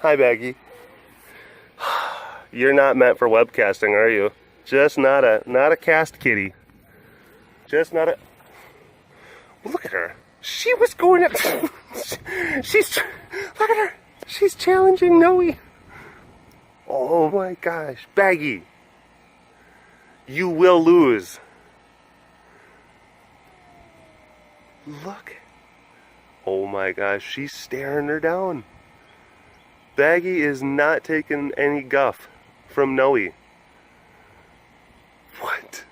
Hi, Baggy. You're not meant for webcasting, are you? Just not a cast kitty. Just not a... Look at her. She was going up... Look at her. She's challenging Noe. Oh my gosh. Baggy. You will lose. Look. Oh my gosh. She's staring her down. Baggy is not taking any guff from Noe. What?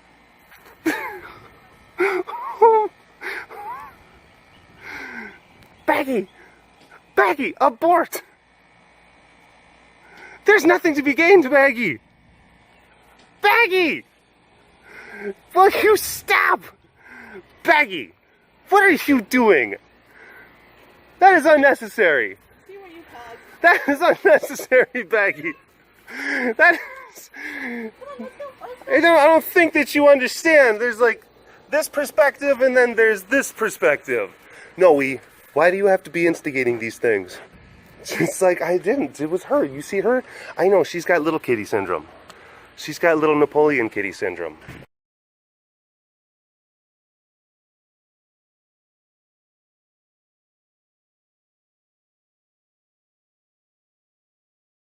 Baggy! Baggy, abort! There's nothing to be gained, Baggy! Baggy! Will you stop? Baggy, what are you doing? That is unnecessary. See what you caused. That is unnecessary, Baggy. That is... I don't think that you understand. There's like this perspective and then there's this perspective. Noe, why do you have to be instigating these things? It's like, I didn't. It was her. You see her? I know, she's got little kitty syndrome. She's got little Napoleon kitty syndrome.